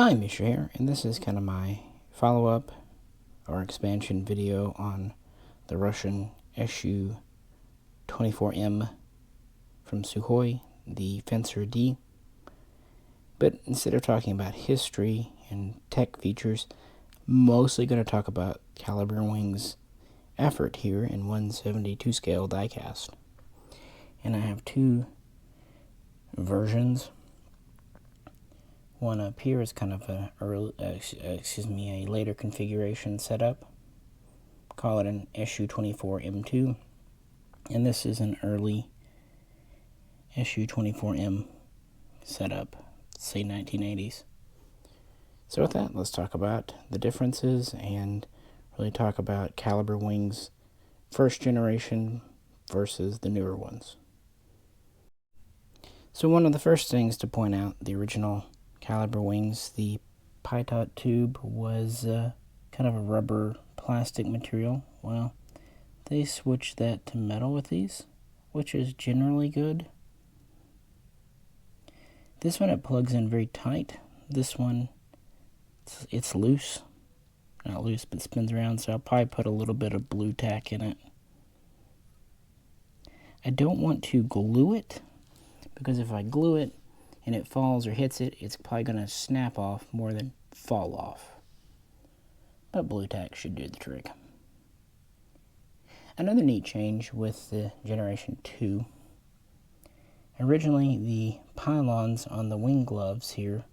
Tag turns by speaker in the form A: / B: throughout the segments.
A: Hi, Misha here, and this is kind of my follow-up or expansion video on the Russian SU-24M from Sukhoi, the Fencer D. But instead of talking about history and tech features, mostly going to talk about Calibre Wings' effort here in 1/72 scale diecast. And I have two versions. One up here is kind of a later configuration setup. Call it an SU-24M2, and this is an early SU-24M setup, say 1980s. So with that, let's talk about the differences and really talk about Calibre Wings' first generation versus the newer ones. So one of the first things to point out, the original Calibre Wings, the pitot tube was kind of a rubber plastic material. Well, they switched that to metal with these, which is generally good. This one, it plugs in very tight. This one, it's loose. Not loose, but spins around, so I'll probably put a little bit of blue tack in it. I don't want to glue it, because if I glue it and it falls or hits it, it's probably going to snap off more than fall off. But blue tack should do the trick. Another neat change with the Generation 2. Originally, the pylons on the wing gloves here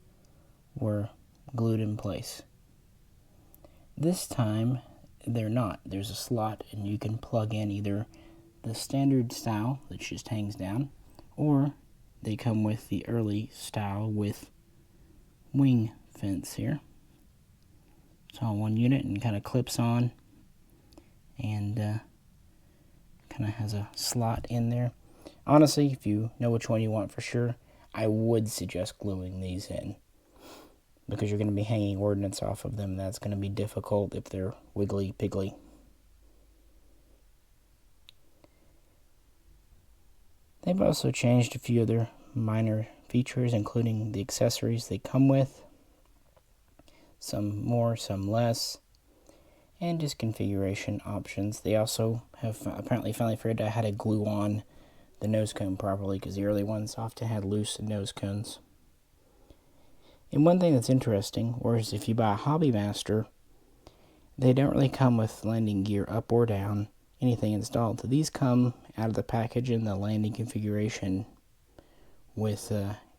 A: were glued in place. This time, they're not. There's a slot, and you can plug in either the standard style that just hangs down, or they come with the early style with wing fence here. It's all one unit and kind of clips on, and kind of has a slot in there. Honestly, if you know which one you want for sure, I would suggest gluing these in, because you're going to be hanging ordnance off of them. That's going to be difficult if they're wiggly piggly. They've also changed a few other minor features, including the accessories they come with. Some more, some less, and just configuration options. They also have apparently finally figured out how to glue on the nose cone properly, because the early ones often had loose nose cones. And one thing that's interesting, whereas if you buy a Hobby Master, they don't really come with landing gear up or down, anything installed. So these come out of the package in the landing configuration with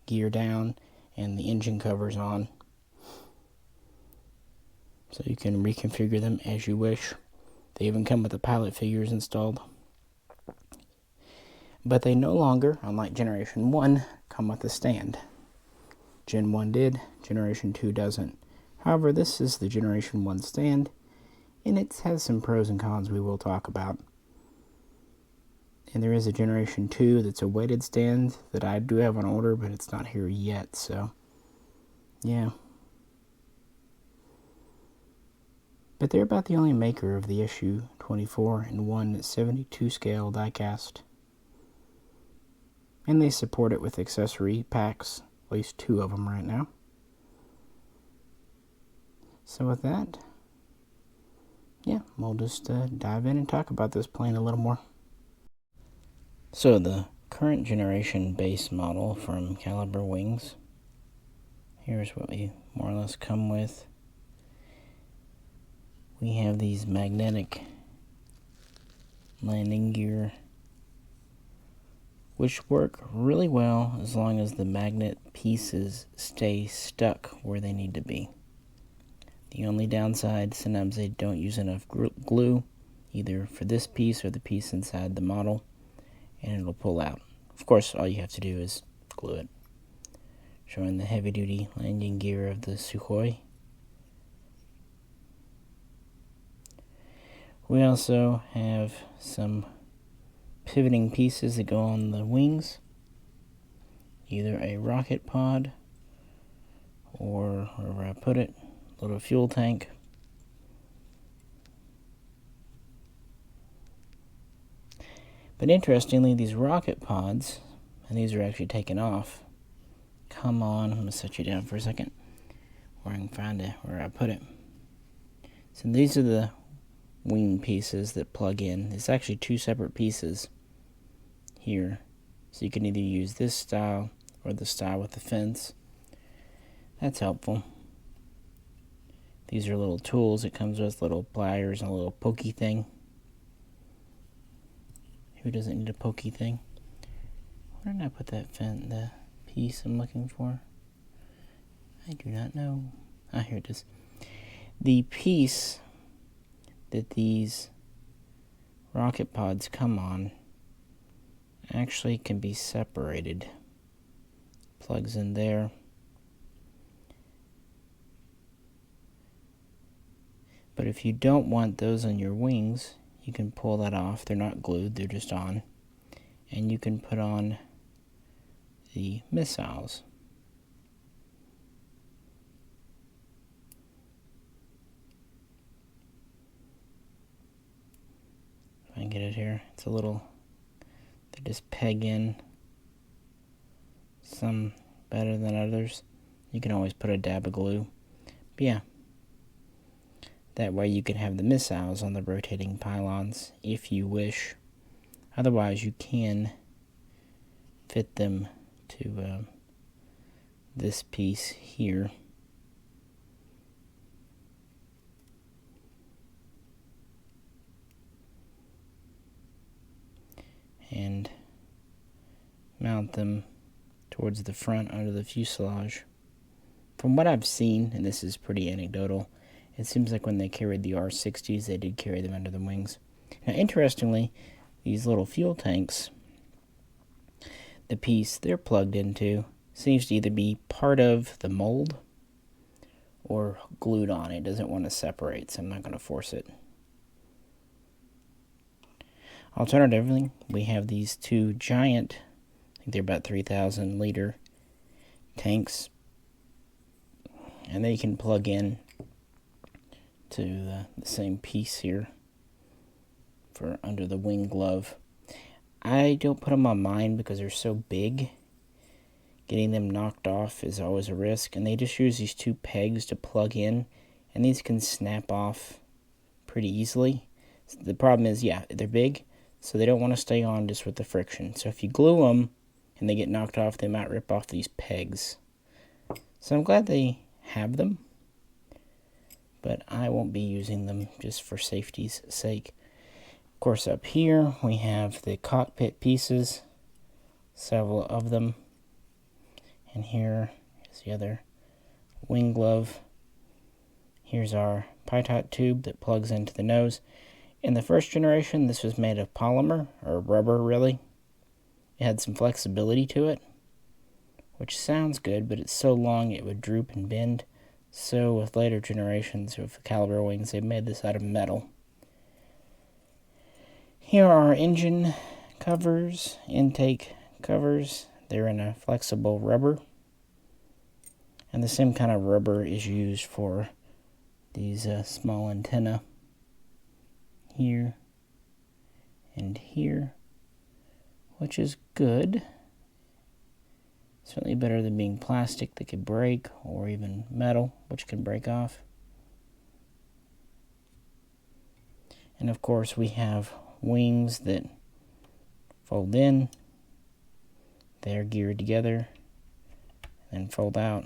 A: gear down and the engine covers on. So you can reconfigure them as you wish. They even come with the pilot figures installed. But they no longer, unlike Generation 1, come with a stand. Gen 1 did, Generation 2 doesn't. However, this is the Generation 1 stand, and it has some pros and cons we will talk about. And there is a Generation 2 that's a weighted stand that I do have on order, but it's not here yet, so yeah. But they're about the only maker of the SU-24 in 1/72 scale diecast. And they support it with accessory packs, at least 2 of them right now. So with that, yeah, we'll just dive in and talk about this plane a little more. So the current generation base model from Calibre Wings, here's what we more or less come with. We have these magnetic landing gear, which work really well as long as the magnet pieces stay stuck where they need to be. The only downside, sometimes they don't use enough glue, either for this piece or the piece inside the model, and it'll pull out. Of course, all you have to do is glue it. Showing the heavy-duty landing gear of the Sukhoi. We also have some pivoting pieces that go on the wings, either a rocket pod or wherever I put it, a little fuel tank. But interestingly, these rocket pods, and these are actually taken off, come on, I'm going to set you down for a second, where I can find it, where I put it. So these are the wing pieces that plug in. It's actually two separate pieces here. So you can either use this style or the style with the fence. That's helpful. These are little tools. It comes with little pliers and a little pokey thing. Who doesn't need a pokey thing? Where did I put that the piece I'm looking for? I do not know. Ah, here it is. The piece that these rocket pods come on actually can be separated. Plugs in there. But if you don't want those on your wings, you can pull that off. They're not glued, they're just on. And you can put on the missiles. If I can get it here, it's a little, they just peg in. Some better than others. You can always put a dab of glue. But yeah, that way you can have the missiles on the rotating pylons if you wish. Otherwise, you can fit them to this piece here. And mount them towards the front under the fuselage. From what I've seen, and this is pretty anecdotal, it seems like when they carried the R-60s, they did carry them under the wings. Now, interestingly, these little fuel tanks, the piece they're plugged into seems to either be part of the mold or glued on. It doesn't want to separate, so I'm not going to force it. Alternatively, we have these two giant, I think they're about 3,000 liter tanks, and they can plug in to the same piece here for under the wing glove. I don't put them on mine because they're so big. Getting them knocked off is always a risk, and they just use these two pegs to plug in, and these can snap off pretty easily. The problem is, yeah, they're big, so they don't want to stay on just with the friction. So if you glue them and they get knocked off, they might rip off these pegs. So I'm glad they have them, but I won't be using them just for safety's sake. Of course, up here we have the cockpit pieces, several of them, and here is the other wing glove. Here's our pitot tube that plugs into the nose. In the first generation, this was made of polymer, or rubber really. It had some flexibility to it, which sounds good, but it's so long it would droop and bend. So with later generations of Calibre wings, they made this out of metal. Here are our engine covers, intake covers. They're in a flexible rubber. And the same kind of rubber is used for these small antenna here and here, which is good. Certainly better than being plastic that could break, or even metal, which can break off. And of course we have wings that fold in. They're geared together and fold out.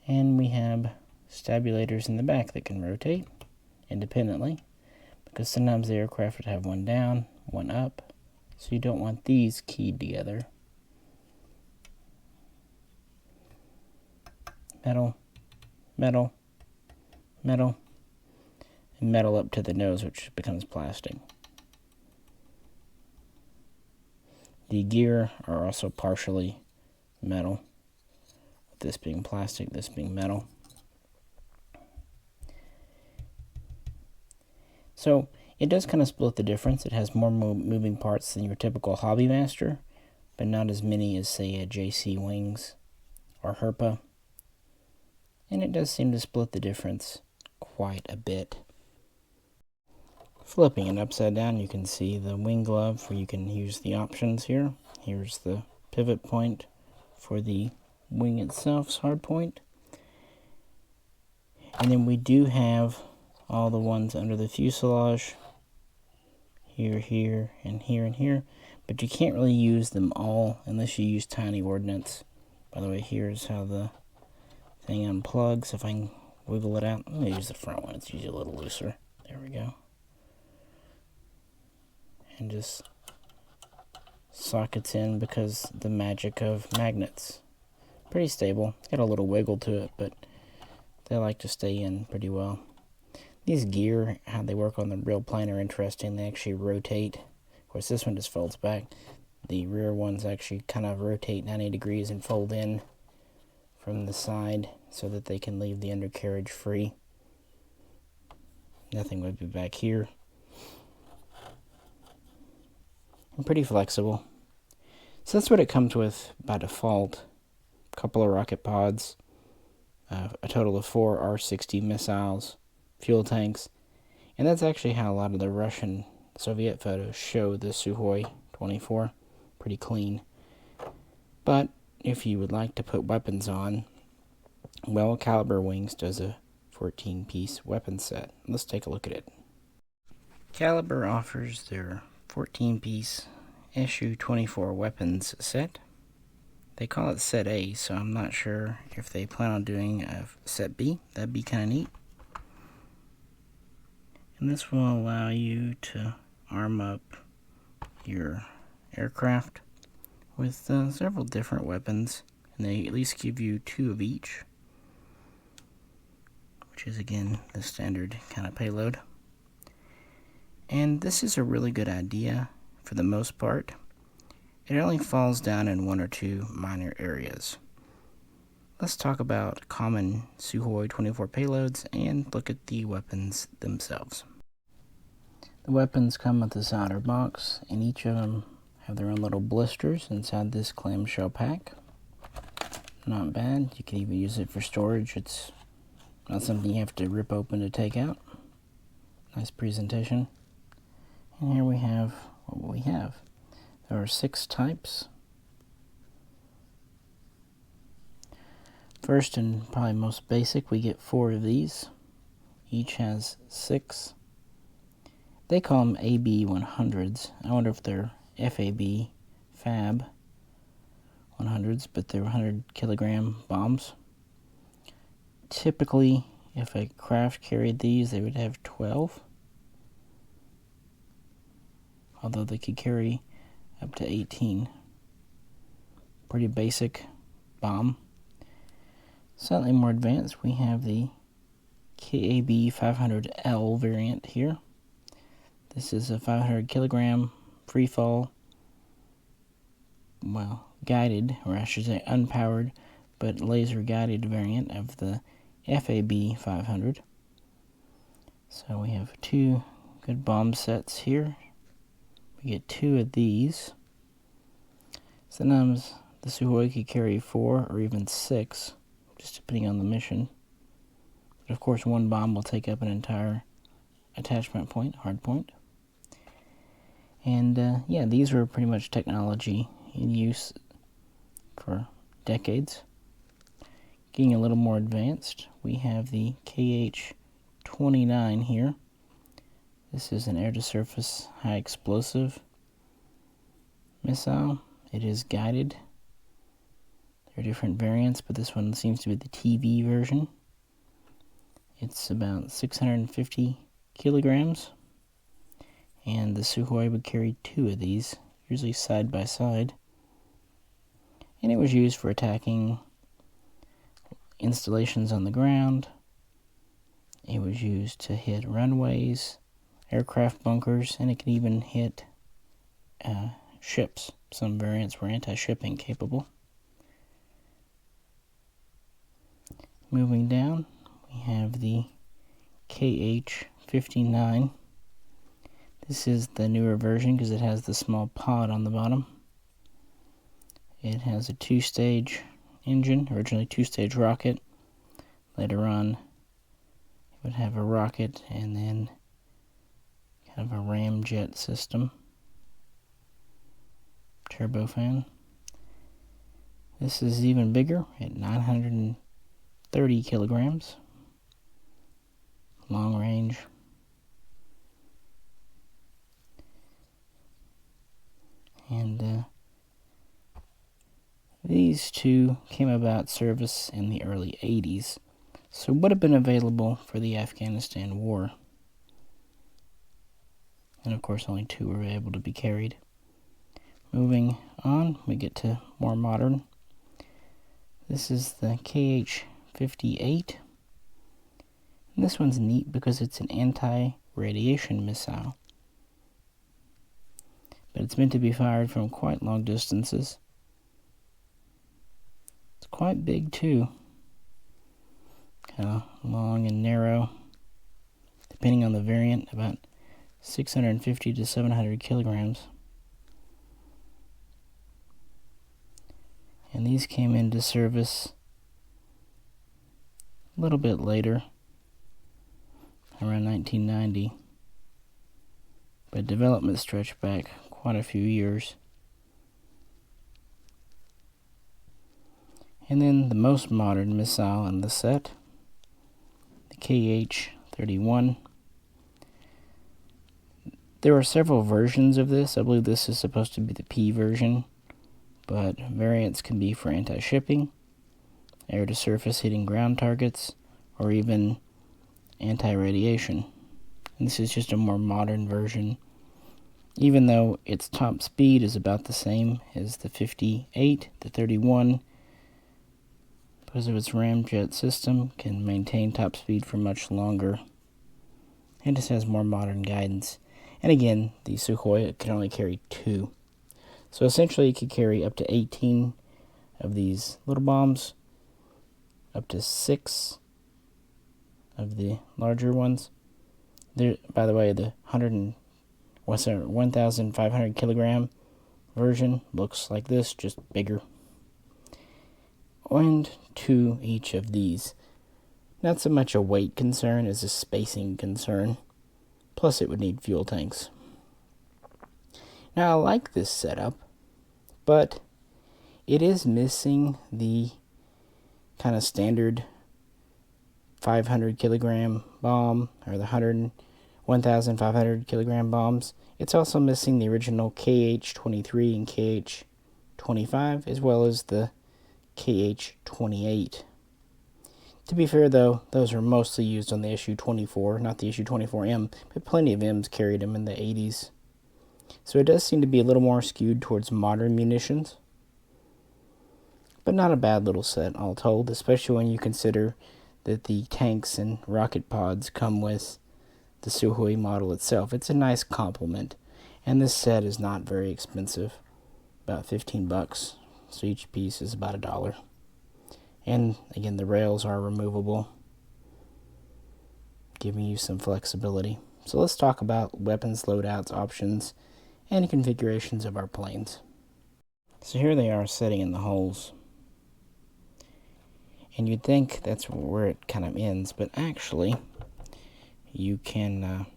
A: And we have stabulators in the back that can rotate independently, because sometimes the aircraft would have one down, one up, so you don't want these keyed together. Metal, metal, metal, and metal up to the nose, which becomes plastic. The gear are also partially metal, this being plastic, this being metal. So it does kind of split the difference. It has more moving parts than your typical Hobbymaster, but not as many as, say, a JC Wings or Herpa. And it does seem to split the difference quite a bit. Flipping it upside down, you can see the wing glove where you can use the options here. Here's the pivot point for the wing itself's hardpoint. And then we do have all the ones under the fuselage, here, here, and here, and here. But you can't really use them all unless you use tiny ordnance. By the way, here's how the thing unplugs. If I can wiggle it out, I'm going to use the front one. It's usually a little looser. There we go. And just sockets in because the magic of magnets. Pretty stable. It's got a little wiggle to it, but they like to stay in pretty well. These gear, how they work on the real plane, are interesting. They actually rotate. Of course, this one just folds back. The rear ones actually kind of rotate 90 degrees and fold in from the side so that they can leave the undercarriage free. Nothing would be back here. And pretty flexible. So that's what it comes with by default. A couple of rocket pods, a total of 4 R-60 missiles, fuel tanks, and that's actually how a lot of the Russian Soviet photos show the Su-24. Pretty clean. But if you would like to put weapons on, well, Calibre Wings does a 14-piece weapon set. Let's take a look at it. Calibre offers their 14-piece SU-24 weapons set. They call it set A, so I'm not sure if they plan on doing a set B. That'd be kind of neat. And this will allow you to arm up your aircraft with several different weapons, and they at least give you 2 of each, which is again the standard kind of payload. And this is a really good idea for the most part. It only falls down in 1 or 2 minor areas. Let's talk about common Su-24 payloads and look at the weapons themselves. The weapons come with this outer box, and each of them have their own little blisters inside this clamshell pack. Not bad. You can even use it for storage. It's not something you have to rip open to take out. Nice presentation. And here we have what we have. There are 6 types. First and probably most basic, we get 4 of these. Each has 6. They call them AB-100s. I wonder if they're FAB, Fab 100s, but they're 100-kilogram bombs. Typically, if a craft carried these, they would have 12. Although they could carry up to 18. Pretty basic bomb. Slightly more advanced, we have the KAB-500L variant here. This is a 500-kilogram free-fall, well, guided, or I should say unpowered, but laser-guided variant of the FAB-500. So we have 2 good bomb sets here. We get 2 of these. Sometimes the Sukhoi could carry 4 or even 6, just depending on the mission. But of course, 1 bomb will take up an entire attachment point, hard point. And yeah, these were pretty much technology in use for decades. Getting a little more advanced, we have the KH-29 here. This is an air-to-surface high-explosive missile. It is guided. There are different variants, but this one seems to be the TV version. It's about 650 kilograms, and the Sukhoi would carry 2 of these, usually side by side. And it was used for attacking installations on the ground. It was used to hit runways, aircraft bunkers, and it could even hit ships. Some variants were anti-shipping capable. Moving down, we have the KH-59. This is the newer version because it has the small pod on the bottom. It has a 2-stage engine, originally 2-stage rocket. Later on, it would have a rocket and then kind of a ramjet system. Turbofan. This is even bigger at 930 kilograms. Long range. And these two came about service in the early 80s, so would have been available for the Afghanistan war. And of course only two were able to be carried. Moving on, we get to more modern. This is the KH-58. And this one's neat because it's an anti-radiation missile. But it's meant to be fired from quite long distances. It's quite big too. Kind of long and narrow, depending on the variant, about 650 to 700 kilograms. And these came into service a little bit later, around 1990. But development stretched back quite a few years. And then the most modern missile in the set, the KH-31. There are several versions of this. I believe this is supposed to be the P version, but variants can be for anti-shipping, air-to-surface hitting ground targets, or even anti-radiation. And this is just a more modern version, even though its top speed is about the same as the 58. The 31, because of its ramjet system, can maintain top speed for much longer, and just has more modern guidance. And again, the Sukhoi can only carry 2. So essentially, it could carry up to 18 of these little bombs, up to 6 of the larger ones. There, by the way, the 1,500 kilogram version looks like this, just bigger. And 2 each of these. Not so much a weight concern as a spacing concern. Plus, it would need fuel tanks. Now, I like this setup, but it is missing the kind of standard 500 kilogram bomb, or the 1,500 kilogram bombs. It's also missing the original KH-23 and KH-25, as well as the KH-28. To be fair, though, those are mostly used on the SU-24, not the SU-24M, but plenty of M's carried them in the 80s. So it does seem to be a little more skewed towards modern munitions. But not a bad little set, all told, especially when you consider that the tanks and rocket pods come with the Sukhoi model itself. It's a nice complement, and this set is not very expensive, about 15 bucks. So each piece is about $1. And again, the rails are removable, giving you some flexibility. So let's talk about weapons, loadouts, options, and configurations of our planes. So here they are sitting in the holes. And you'd think that's where it kind of ends, but actually, you can,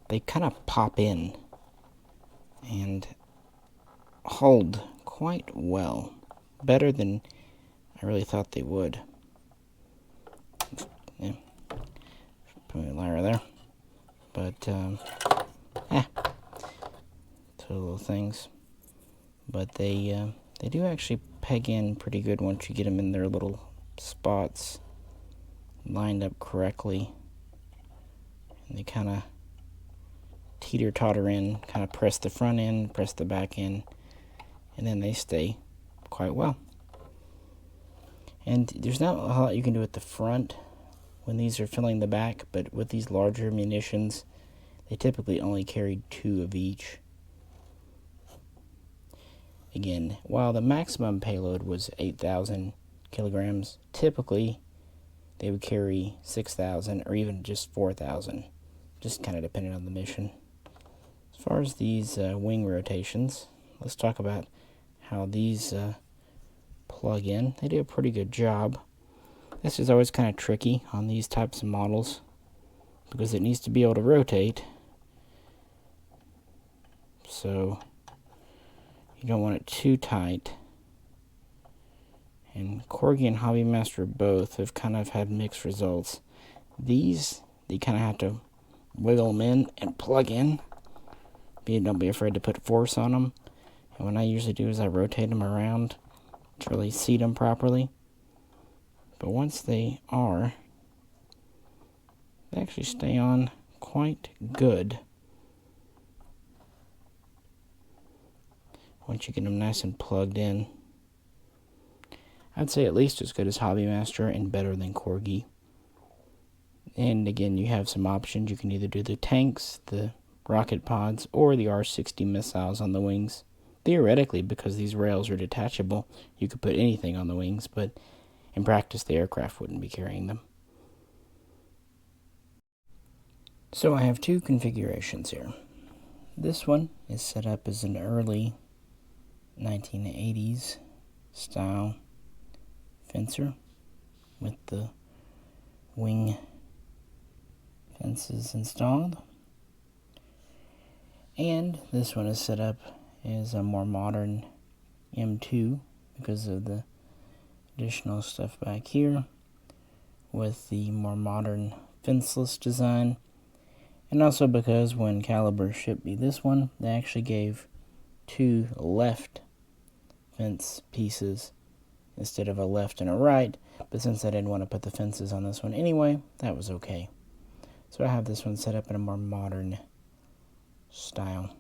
A: they kind of pop in and hold quite well. Better than I really thought they would. Yeah. Put a lyre there. But, two little things. But they do actually peg in pretty good once you get them in their little spots lined up correctly. And they kind of teeter-totter in, kind of press the front end, press the back end, and then they stay quite well. And there's not a lot you can do at the front when these are filling the back, but with these larger munitions, they typically only carry 2 of each. Again, while the maximum payload was 8,000 kilograms, typically they would carry 6,000 or even just 4,000, just kind of depending on the mission. As far as these wing rotations, let's talk about how these plug in. They do a pretty good job. This is always kind of tricky on these types of models because it needs to be able to rotate. So you don't want it too tight Corgi and Hobbymaster both have kind of had mixed results. These, you kind of have to wiggle them in and plug in. Don't be afraid to put force on them. And what I usually do is I rotate them around to really seat them properly. But once they are, they actually stay on quite good. Once you get them nice and plugged in. I'd say at least as good as Hobbymaster and better than Corgi. And again, you have some options. You can either do the tanks, the rocket pods, or the R-60 missiles on the wings. Theoretically, because these rails are detachable, you could put anything on the wings, but in practice, the aircraft wouldn't be carrying them. So I have two configurations here. This one is set up as an early 1980s style fencer with the wing fences installed. And this one is set up as a more modern M2 because of the additional stuff back here with the more modern fenceless design. And also because when Calibre shipped me this one, they actually gave two left fence pieces instead of a left and a right. But since I didn't want to put the fences on this one anyway, that was okay. So I have this one set up in a more modern style.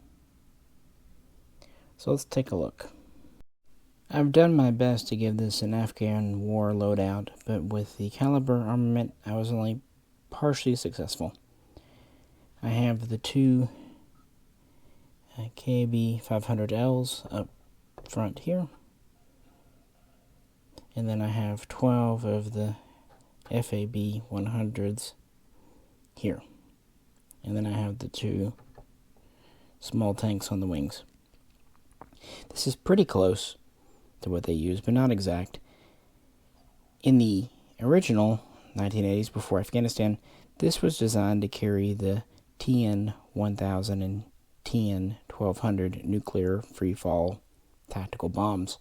A: So let's take a look. I've done my best to give this an Afghan war loadout, but with the Calibre armament, I was only partially successful. I have the two KB 500Ls up front here, and then I have 12 of the FAB 100s here, and then I have the two small tanks on the wings. This is pretty close to what they use, but not exact. In the original 1980s, before Afghanistan, this was designed to carry the TN-1000 and TN-1200 nuclear freefall tactical bombs.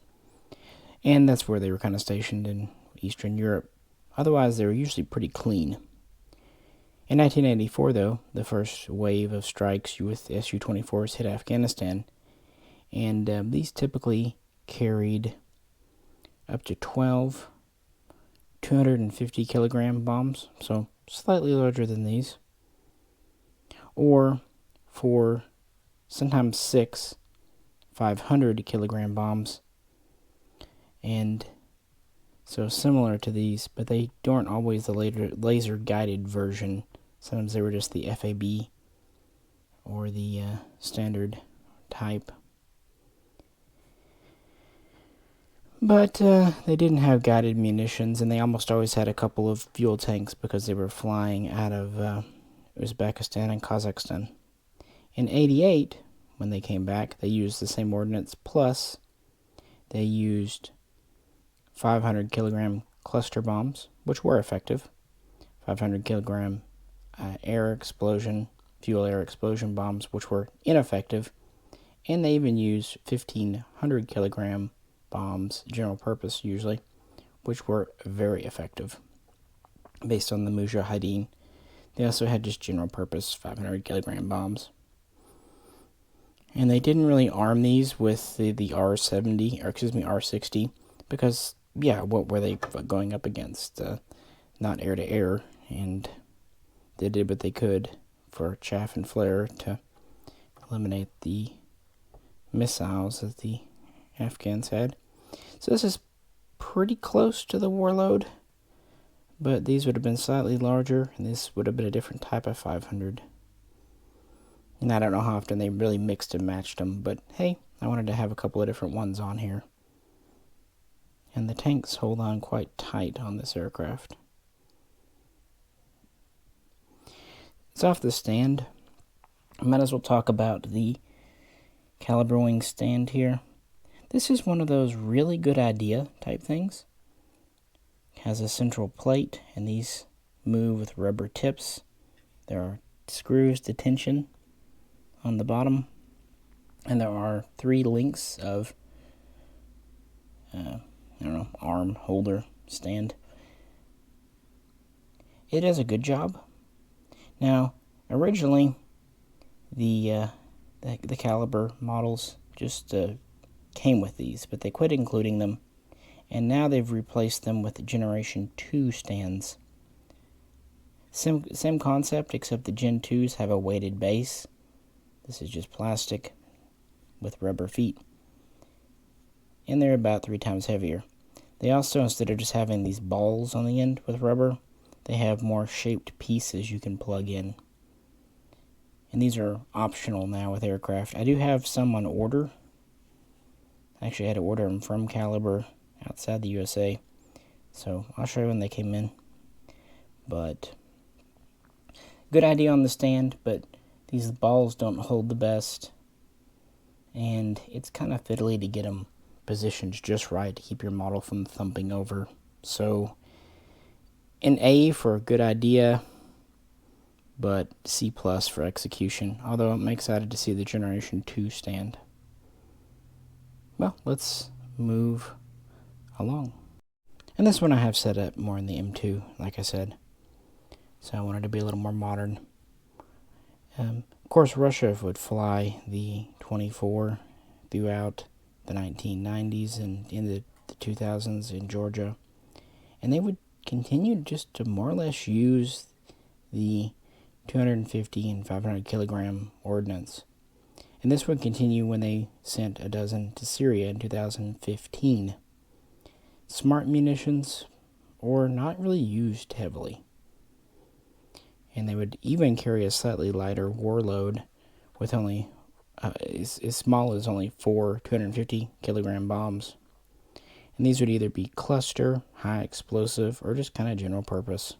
A: And that's where they were kind of stationed in Eastern Europe. Otherwise, they were usually pretty clean. In 1984, though, the first wave of strikes with SU-24s hit Afghanistan, and these typically carried up to 12 250 kilogram bombs, so slightly larger than these, or for sometimes 6 500 kilogram bombs, and so similar to these, but they weren't always the laser guided version. Sometimes they were just the FAB or the standard type. But they didn't have guided munitions, and they almost always had a couple of fuel tanks because they were flying out of Uzbekistan and Kazakhstan. In '88, when they came back, they used the same ordnance, plus they used 500 kilogram cluster bombs, which were effective, 500 kilogram fuel air explosion bombs, which were ineffective, and they even used 1,500 kilogram bombs, general purpose usually, which were very effective based on the Mujahideen. They also had just general purpose 500 kilogram bombs. And they didn't really arm these with the R-60, because, yeah, what were they going up against? Not air to air, and they did what they could for chaff and flare to eliminate the missiles that the Afghans had. So this is pretty close to the warload, but these would have been slightly larger, and this would have been a different type of 500. And I don't know how often they really mixed and matched them, but hey, I wanted to have a couple of different ones on here. And the tanks hold on quite tight on this aircraft. It's off the stand. I might as well talk about the Calibre wing stand here. This is one of those really good idea type things. It has a central plate, and these move with rubber tips. There are screws to tension on the bottom, and there are 3 links of I don't know, arm holder stand. It does a good job. Now, originally, the Calibre models just came with these, but they quit including them, and now they've replaced them with Generation 2 stands. Same concept, except the Gen 2s have a weighted base. This is just plastic with rubber feet, and they're about 3 times heavier. They also, instead of just having these balls on the end with rubber, they have more shaped pieces you can plug in. And these are optional now with aircraft. I do have some on order. I actually had to order them from Calibre outside the USA. So I'll show you when they came in. But good idea on the stand, but these balls don't hold the best. And it's kind of fiddly to get them positioned just right to keep your model from thumping over. So an A for a good idea, but C+ for execution, although I'm excited to see the Generation 2 stand. Well, let's move along. And this one I have set up more in the M2, like I said. So I wanted to be a little more modern. Of course, Russia would fly the 24 throughout the 1990s and in the 2000s in Georgia. And they would continue just to more or less use the 250 and 500 kilogram ordnance. And this would continue when they sent a dozen to Syria in 2015. Smart munitions, or not really used heavily. And they would even carry a slightly lighter warload with only as small as only 4 250 kilogram bombs. And these would either be cluster, high explosive, or just kind of general purpose.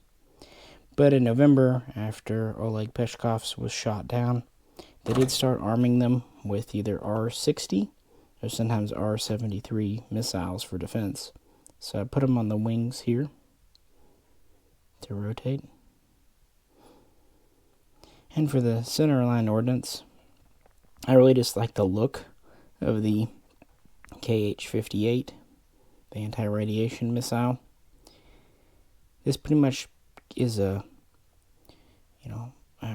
A: But in November, after Oleg Peshkov's was shot down, they did start arming them with either R-60 or sometimes R-73 missiles for defense. So I put them on the wings here to rotate. And for the center line ordnance, I really just like the look of the KH-58, the anti-radiation missile. This pretty much is a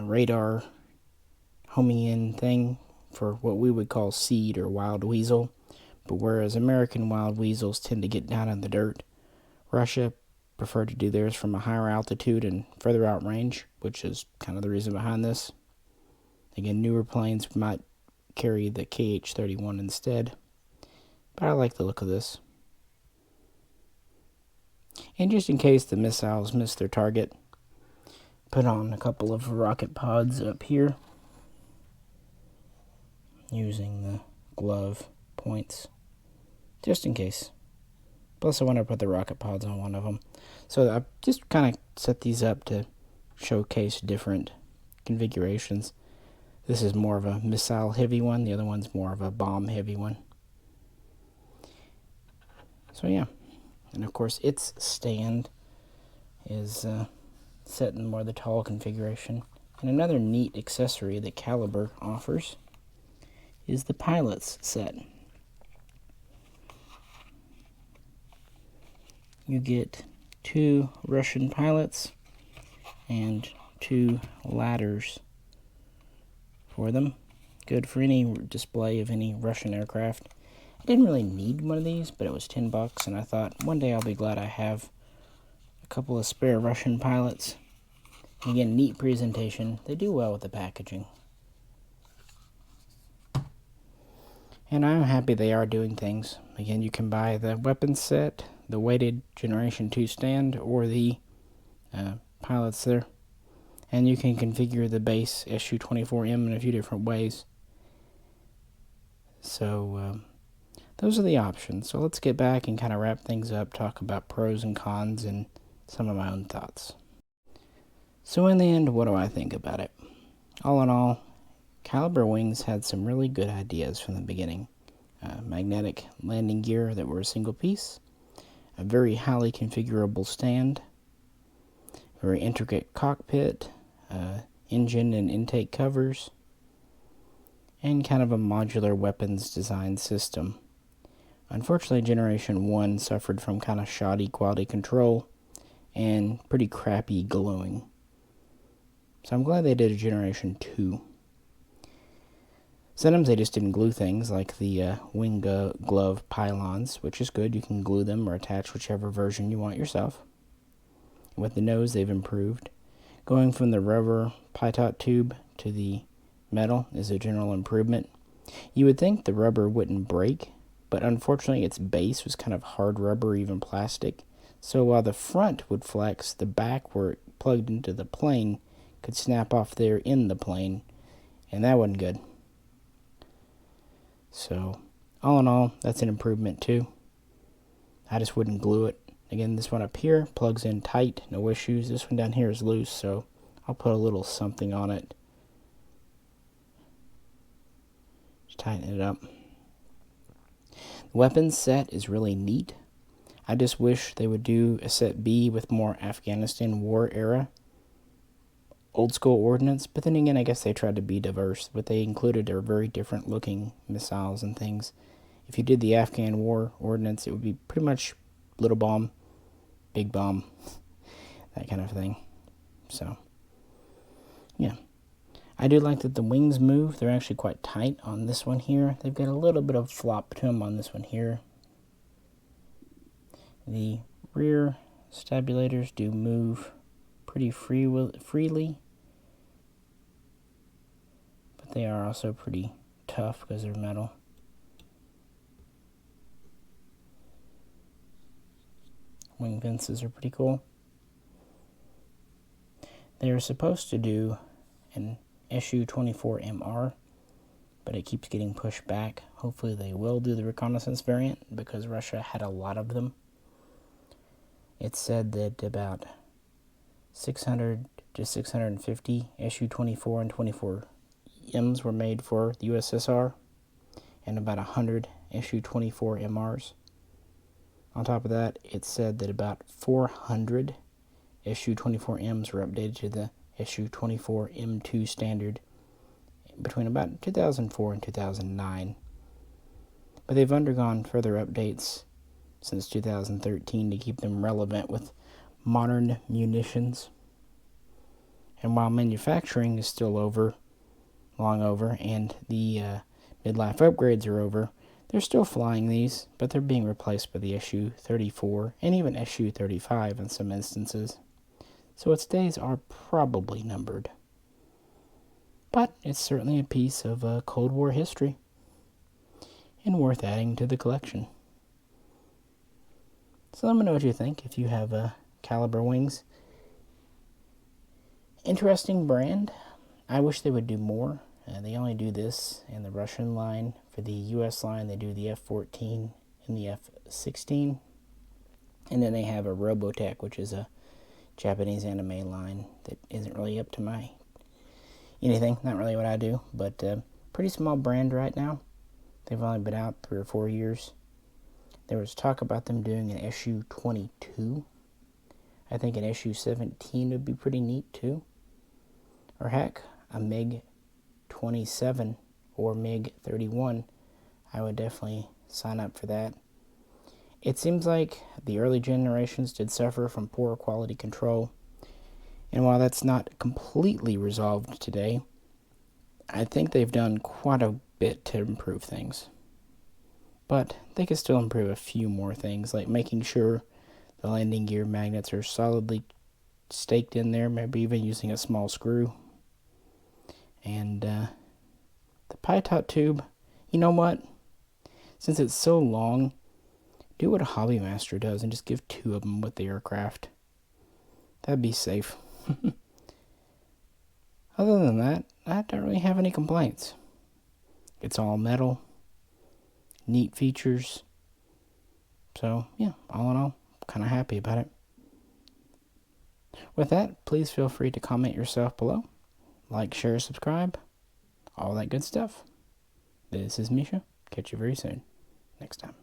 A: radar homing in thing for what we would call seed or wild weasel. But whereas American wild weasels tend to get down in the dirt, Russia preferred to do theirs from a higher altitude and further out range, which is kind of the reason behind this. Again, newer planes might carry the KH-31 instead, but I like the look of this. And just in case the missiles miss their target, put on a couple of rocket pods up here using the glove points, just in case. Plus I want to put the rocket pods on one of them. So I just kind of set these up to showcase different configurations. This is more of a missile heavy one, the other one's more of a bomb heavy one. So yeah, and of course its stand is set in more the tall configuration. And another neat accessory that Calibre offers is the pilot's set. You get 2 Russian pilots and 2 ladders for them. Good for any display of any Russian aircraft. I didn't really need one of these, but it was $10, and I thought one day I'll be glad I have a couple of spare Russian pilots. And again, neat presentation. They do well with the packaging. And I'm happy they are doing things. Again, you can buy the weapons set, the weighted Generation 2 stand, or the pilots there. And you can configure the base SU-24M in a few different ways. So those are the options. So let's get back and kind of wrap things up, talk about pros and cons and some of my own thoughts. So in the end, what do I think about it? All in all, Calibre wings had some really good ideas from the beginning. Magnetic landing gear that were a single piece, a very highly configurable stand, very intricate cockpit, engine and intake covers, and kind of a modular weapons design system. Unfortunately, Generation 1 suffered from kind of shoddy quality control and pretty crappy gluing. So I'm glad they did a Generation 2. Sometimes they just didn't glue things, like the wing glove pylons, which is good. You can glue them or attach whichever version you want yourself. With the nose, they've improved. Going from the rubber pitot tube to the metal is a general improvement. You would think the rubber wouldn't break, but unfortunately its base was kind of hard rubber, even plastic. So while the front would flex, the back where it plugged into the plane could snap off there in the plane, and that wasn't good. So all in all, that's an improvement too. I just wouldn't glue it. Again, this one up here plugs in tight, no issues. This one down here is loose, so I'll put a little something on it. Just tighten it up. The weapons set is really neat. I just wish they would do a set B with more Afghanistan war era old school ordnance, but then again, I guess they tried to be diverse, but they included their very different looking missiles and things. If you did the Afghan war ordnance, it would be pretty much little bomb, big bomb, that kind of thing. So, yeah. I do like that the wings move. They're actually quite tight on this one here. They've got a little bit of flop to them on this one here. The rear stabulators do move pretty freely, but they are also pretty tough because they're metal. Wing fences are pretty cool. They are supposed to do an SU-24MR, but it keeps getting pushed back. Hopefully they will do the reconnaissance variant because Russia had a lot of them. It's said that about 600 to 650 SU-24 and 24Ms were made for the USSR, and about 100 SU-24MRs. On top of that, it's said that about 400 SU-24Ms were updated to the SU-24M2 standard between about 2004 and 2009. But they've undergone further updates since 2013 to keep them relevant with modern munitions. And while manufacturing is still long over, and the midlife upgrades are over, they're still flying these, but they're being replaced by the SU-34 and even SU-35 in some instances. So its days are probably numbered. But it's certainly a piece of Cold War history and worth adding to the collection. So let me know what you think if you have Calibre wings. Interesting brand. I wish they would do more. They only do this in the Russian line. For the US line, they do the F-14 and the F-16. And then they have a Robotech, which is a Japanese anime line that isn't really up to my anything. Not really what I do, but pretty small brand right now. They've only been out 3 or 4 years. There was talk about them doing an SU-22. I think an SU-17 would be pretty neat too. Or heck, a MiG-27 or MiG-31. I would definitely sign up for that. It seems like the early generations did suffer from poor quality control. And while that's not completely resolved today, I think they've done quite a bit to improve things. But they could still improve a few more things, like making sure the landing gear magnets are solidly staked in there, maybe even using a small screw. And the pitot tube, you know what? Since it's so long, do what a Hobbymaster does and just give 2 of them with the aircraft. That'd be safe. Other than that, I don't really have any complaints. It's all metal, neat features. So, yeah, all in all, kind of happy about it. With that, please feel free to comment yourself below. Like, share, subscribe, all that good stuff. This is Misha. Catch you very soon. Next time.